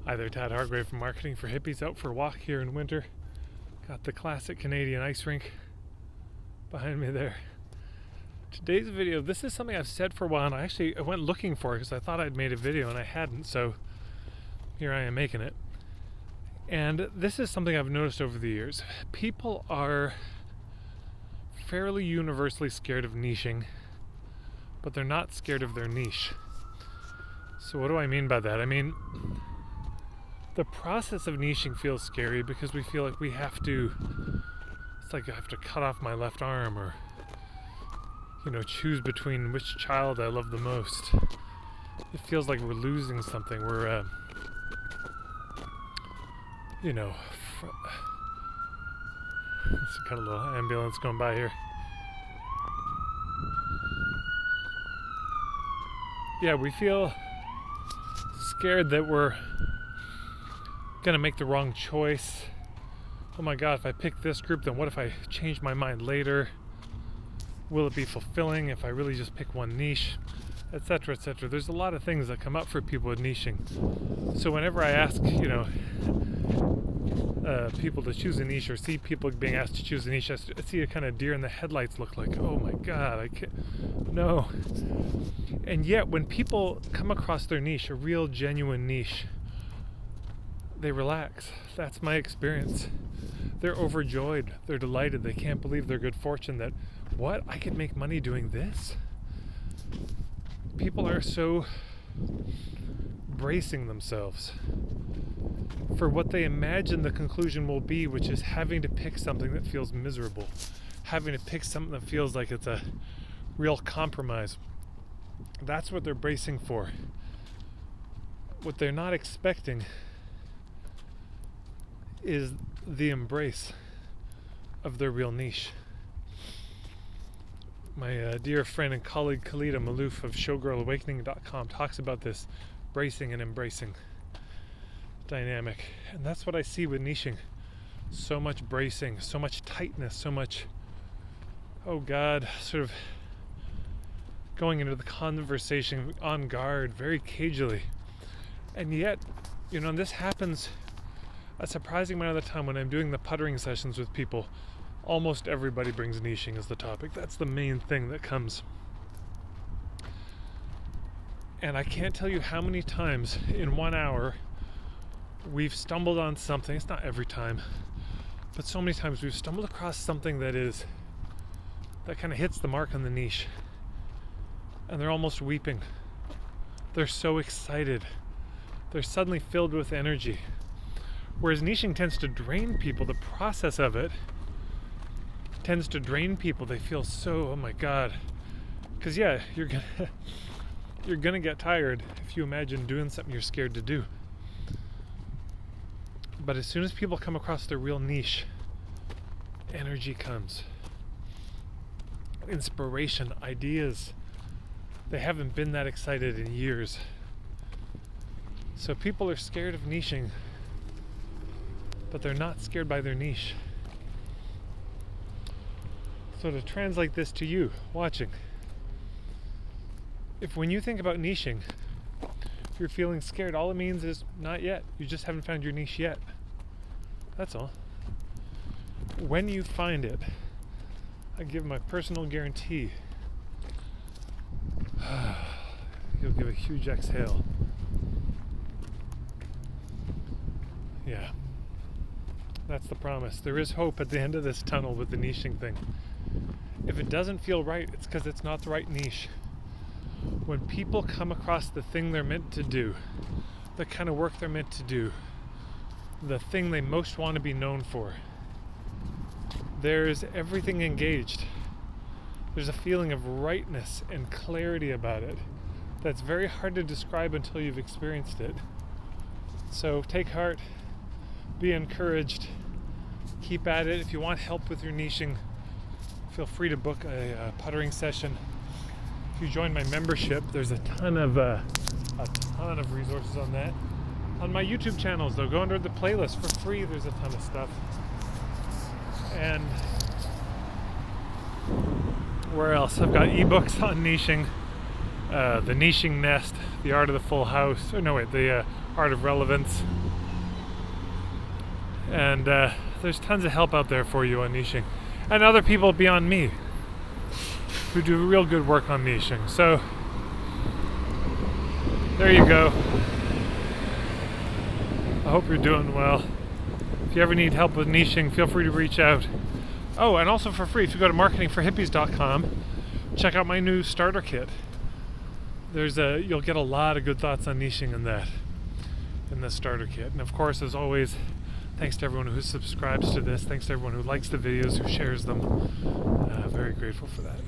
Hi there, Tad Hargrave from Marketing for Hippies, out for a walk here in winter. Got the classic Canadian ice rink behind me there. Today's video, this is something I've said for a while, and I went looking for it because I thought I'd made a video and I hadn't, so here I am making it. And this is something I've noticed over the years. People are fairly universally scared of niching, but they're not scared of their niche. So what do I mean by that? I mean, the process of niching feels scary because we feel like it's like I have to cut off my left arm or, choose between which child I love the most. It feels like we're losing something. We're, there's got a little ambulance going by here. Yeah, we feel scared that we're gonna make the wrong choice. Oh my god, if I pick this group, then what if I change my mind later? Will it be fulfilling if I really just pick one niche? Etc., etc. There's a lot of things that come up for people with niching. So whenever I ask, people to choose a niche or see people being asked to choose a niche, I see a kind of deer in the headlights look like, oh my god, I can't, no. And yet when people come across their niche, a real genuine niche, they relax. That's my experience. They're overjoyed. They're delighted. They can't believe their good fortune that, what? I could make money doing this? People are so bracing themselves for what they imagine the conclusion will be, which is having to pick something that feels miserable. Having to pick something that feels like it's a real compromise. That's what they're bracing for. What they're not expecting is the embrace of their real niche. My dear friend and colleague Khalida Malouf of showgirlawakening.com talks about this bracing and embracing dynamic. And that's what I see with niching. So much bracing, so much tightness, so much, oh God, sort of going into the conversation on guard, very cagily. And yet, this happens a surprising amount of the time when I'm doing the puttering sessions with people. Almost everybody brings niching as the topic. That's the main thing that comes. And I can't tell you how many times in 1 hour we've stumbled on something. It's not every time, but so many times we've stumbled across something that kind of hits the mark on the niche. And they're almost weeping. They're so excited. They're suddenly filled with energy. Whereas niching tends to drain people, the process of it tends to drain people. They feel so, oh my god. Because yeah, you're gonna get tired if you imagine doing something you're scared to do. But as soon as people come across their real niche, energy comes. Inspiration, ideas. They haven't been that excited in years. So people are scared of niching, but they're not scared by their niche. So to translate this to you watching, if when you think about niching, you're feeling scared, all it means is not yet. You just haven't found your niche yet. That's all. When you find it, I give my personal guarantee, you'll give a huge exhale. Yeah. That's the promise. There is hope at the end of this tunnel with the niching thing. If it doesn't feel right, it's because it's not the right niche. When people come across the thing they're meant to do, the kind of work they're meant to do, the thing they most want to be known for, there's everything engaged. There's a feeling of rightness and clarity about it that's very hard to describe until you've experienced it. So take heart. Be encouraged. Keep at it. If you want help with your niching, feel free to book a puttering session. If you join my membership, there's a ton of resources on that. On my YouTube channels, though, go under the playlist for free. There's a ton of stuff. And where else? I've got ebooks on niching. the niching nest, the art of the full house, or no wait, the art of relevance. And there's tons of help out there for you on niching. And other people beyond me who do real good work on niching. So there you go. I hope you're doing well. If you ever need help with niching, feel free to reach out. Oh, and also for free, if you go to marketingforhippies.com, check out my new starter kit. You'll get a lot of good thoughts on niching in the starter kit. And of course, as always, thanks to everyone who subscribes to this. Thanks to everyone who likes the videos, who shares them. Very grateful for that.